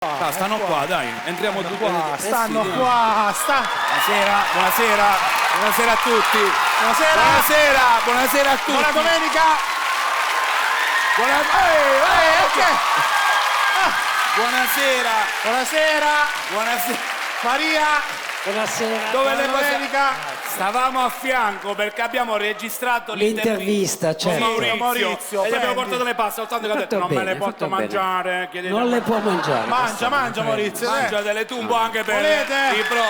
Stanno qua, dai, entriamo tutti. Stanno qua, Buonasera, buonasera, buonasera a tutti. Buonasera. Buonasera, buonasera a tutti. Buona domenica. Buonasera. Buonasera. Buonasera. Maria. Buonasera. Dove Buona le cose? domenica. Stavamo a fianco perché abbiamo registrato L'intervista, con certo. Maurizio. E gli abbiamo portato le paste, soltanto che ha detto Fatto non me bene, le porto fatto bene. mangiare. Chiedete Non le può mangiare. Mangia Maurizio. Mangiatele tu un po' anche per Volete? i pro.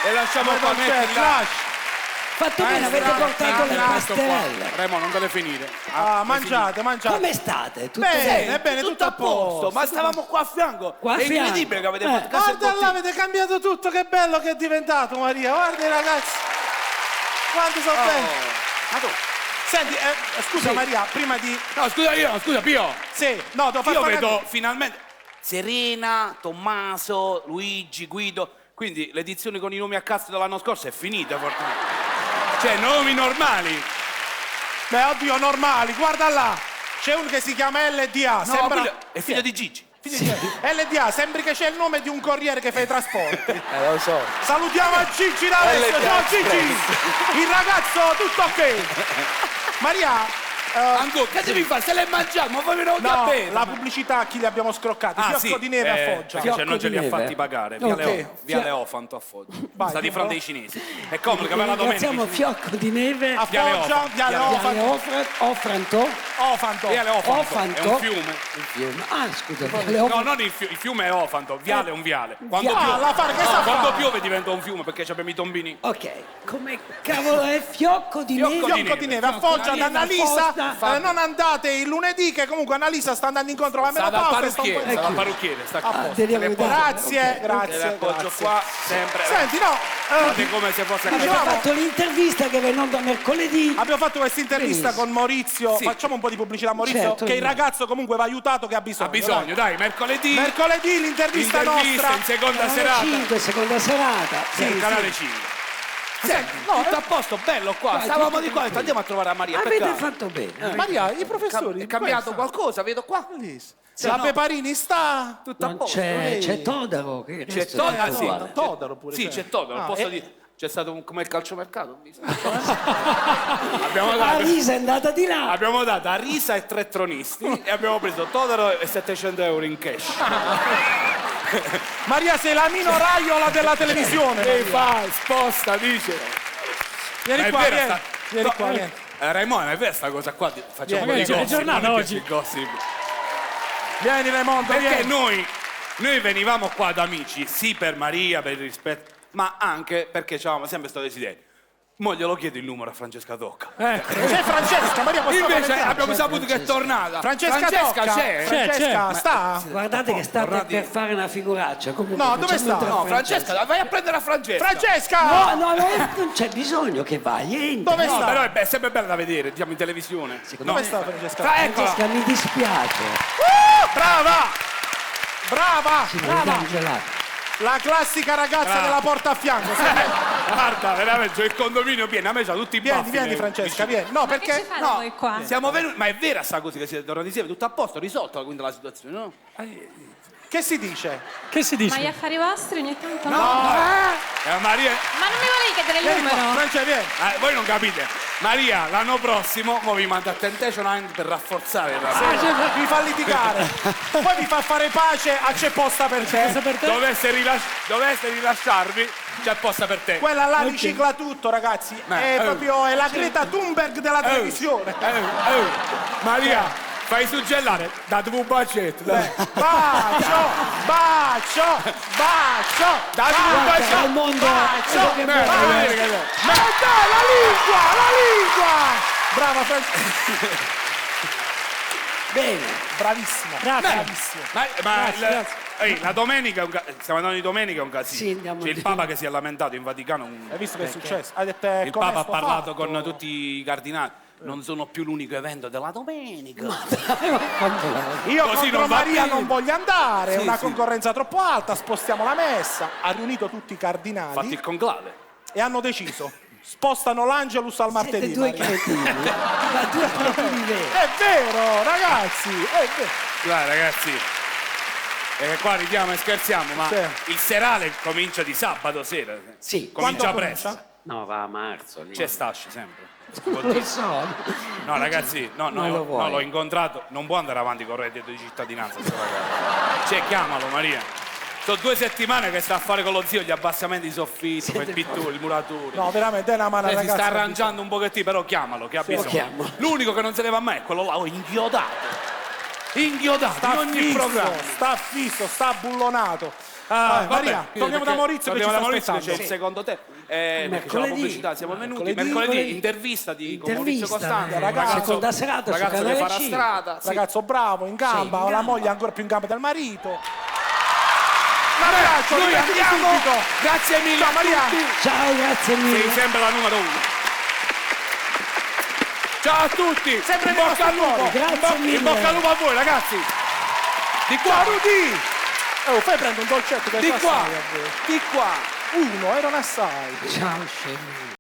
E lasciamo qua mettere là. Fatto bene, avete portato le pastarelle. Remo, non te le finire. Mangiate. Come state? Tutto Bene, bene, tutto a posto. Ma stavamo qua a fianco. Qua a È fianco. incredibile che avete fatto casa Guarda là, avete cambiato tutto, che bello che è diventato Maria. Guarda i ragazzi. Quanto sono belli. Ma tu? Senti, scusa Sì. Maria, prima di... No, scusa Pio. Sì, no, devo far Io fare... vedo finalmente Serena, Tommaso, Luigi, Guido. Quindi l'edizione con i nomi a cazzo dell'anno scorso è finita, fortunatamente. Cioè, nomi normali. Beh, oddio, normali, guarda là. C'è uno che si chiama LDA, No, sembra... quello è figlio di Gigi. LDA, sembri che c'è il nome di un corriere che fa i trasporti. Lo so. Salutiamo a Gigi D'Alessio, LDA ciao Gigi! Express. Il ragazzo, tutto ok! Maria, Ancora, che devi fare? Se l'hai mangiato, ma fammi una no, bene. la pubblicità a chi li abbiamo scroccati, Fiocco di neve a Foggia. Perché non ce li ha Fiocco di fatti neve. pagare. Ok. Viale Ofanto a Foggia. Vai, Sta di fronte ai cinesi. È comodo che per la Ringraziamo domenica. Fiocco di Neve. A Viale Foggia, Ofanto. Viale Ofanto. Ofranto. Ofanto. Viale Ofanto. Ofanto. È un fiume. Il fiume. Ah, scusa, Viale No, Ofanto. non il fiume è Ofanto, Viale è un viale. Quando Viale. piove, la fare, che sa quando fare? piove diventa un fiume perché abbiamo i tombini. Ok, come cavolo è Fiocco di Fiocco Neve? Fiocco di neve a Fiocco Foggia di da neve a Annalisa. Foggia. Non andate il lunedì, che comunque Annalisa sta andando incontro alla Sta dal menopausa. sta un po' parrucchiere, sta dal parrucchiere, sta qua. Devi Grazie, Te grazie. l'appoggio grazie. qua, sempre. Senti, no, Guardate come se fosse a Abbiamo casa. Dicevamo- fatto l'intervista che viene onda mercoledì. abbiamo fatto questa intervista Benissimo. con Maurizio. Sì. Facciamo un po' di pubblicità a Maurizio, Certo, che il no. ragazzo comunque va aiutato, che ha bisogno. Ha bisogno, dai, mercoledì. Mercoledì l'intervista nostra. in seconda Canale serata. 5, seconda serata. Sì, canale 5. Senti, no, tutto a posto, bello qua. Vai, Stavamo tutto di qua, tranquillo. andiamo a trovare a Maria. Avete peccato. fatto bene. Maria, i professori. È cambiato qualcosa, vedo qua. La no. Peparini sta. Tutto a Non posto. c'è Todaro. Che C'è resto Todaro, è sì. uguale. Todaro pure. Sì, c'è Todaro, Ah, posso e- dire. C'è stato come il calciomercato. ho visto. abbiamo, La dato, Lisa è andata di là. abbiamo dato a Risa e 3 tronisti e abbiamo preso Todaro e 700 euro in cash. Maria, sei la minoraiola della televisione. Che Maria. fai? Sposta, dice. Vieni Ma è qua, vera vieni. sta- Vieni No, qua, vieni. Raimondo, è vera sta cosa qua? Facciamo Vieni, dei vieni, gossip. giornata non è che oggi. c'è gossip. Vieni Raimondo, Perché vieni. noi venivamo qua da amici, sì per Maria, per il rispetto, ma anche perché avevamo sempre questo desiderio. Mo glielo chiedo il numero a Francesca Tocca. C'è Francesca, Maria, possiamo Invece entrare? abbiamo saputo che è tornata. Francesca Tocca. c'è. Francesca, C'è. sta? Guardate che state per fare una figuraccia. Comunque, No, dove facciamo sta? entrare No, Francesca, vai a prendere a Francesca. Francesca! No, non c'è bisogno che vai, entra. Dove No, sta? però è sempre bella da vedere, andiamo in televisione. Dove sta Francesca? Eccola. Francesca, mi dispiace. Brava! Brava! Ci vogliamo un gelato. La classica ragazza Brava. della porta a fianco. Guarda, veramente, c'ho il condominio pieno, a me c'ha tutti i baffi. Vieni Francesca, vicini. vieni. No, Ma che ci perché... fate No, voi qua? siamo venuti, ma è vera sta cosa che siete tornati insieme, tutto a posto, risolta quindi la situazione, no? Che si dice? Che si Ma gli dice? affari vostri ogni tanto no? Maria, Ma non mi volevi chiedere il Vieni qua, numero? Francesca, vieni. voi non capite. Maria, l'anno prossimo mo vi manda a Temptation Island per rafforzare il rapporto. Vi fa litigare. Poi vi fa fare pace a c'è posta per te. Per te? Dovesse rilasciarvi, c'è posta per te. Quella là ricicla tutto, ragazzi. È proprio è la Greta Thunberg della televisione. Maria, fai suggellare, date un bacetto. Dai. Bacio, bacio, bacio, Date un Guarda, bacetto. al mondo. bacio, che Dai, bello. vedete che- Ma dai, la lingua, la lingua! Brava Francesca. Bene. Bravissima, Grazie. bravissima. La domenica, stiamo andando di domenica è un casino. Sì, andiamo C'è il di- Papa che si è lamentato in Vaticano. Hai visto che è successo? Ha detto, Il come Papa ha sto parlato fatto? con tutti i cardinali. Non sono più l'unico evento della domenica. Io Così contro non va Maria bene. non voglio andare, è Sì, una sì. concorrenza troppo alta, spostiamo la messa. Ha riunito tutti i Fatti cardinali il conclave. e hanno deciso. Spostano l'Angelus al Siete martedì. due Maria. cretini. Ma due cretini veri. È vero, ragazzi, è vero. Dai ragazzi, Qua ridiamo e scherziamo, ma Sì. il serale comincia di sabato sera. Sì. Comincia Quando presto. comincia? No, va a marzo. Lì. C'è Stasci sempre. Lo so. No, ragazzi, no, Non lo vuoi. l'ho incontrato. Non può andare avanti con il reddito di cittadinanza, sto ragazzo. Cioè, chiamalo, Maria. Sono 2 settimane che sta a fare con lo zio gli abbassamenti di soffitto, per pitture, i muratori. No, veramente, è una mano, Si ragazzi. sta arrangiando un pochettino, però chiamalo, che ha bisogno. chiamo. L'unico che non se leva mai è quello là, inchiodato. Inchiodato Sta in ogni fisso, programma. sta fisso, sta bullonato. Vabbè, Maria, torniamo da Maurizio che ci sta Maurizio che aspettando. c'è il secondo te. C'è la Mercoledì. pubblicità, siamo venuti. Mercoledì. Mercoledì, intervista di con Maurizio Intervista, Costante. ragazzi, seconda serata su ragazzo che Canale fa la 5. strada. Sì. Ragazzo bravo, in gamba, Sì, in la gamba. moglie ancora più in gamba del marito. Vabbè, Abbraccio, noi divertiti andiamo. subito. Grazie mille Ciao, a Maria. tutti. Ciao, grazie mille. Sei sempre la numero 1. Ciao a tutti. Sempre in bocca al lupo. Grazie In mille. bocca al lupo a voi, ragazzi. Di qua, Rudy! Oh, fai prendere un dolcetto che di fa qua, assai a voi. di qua. Uno, erano assai. Ciao, scemi.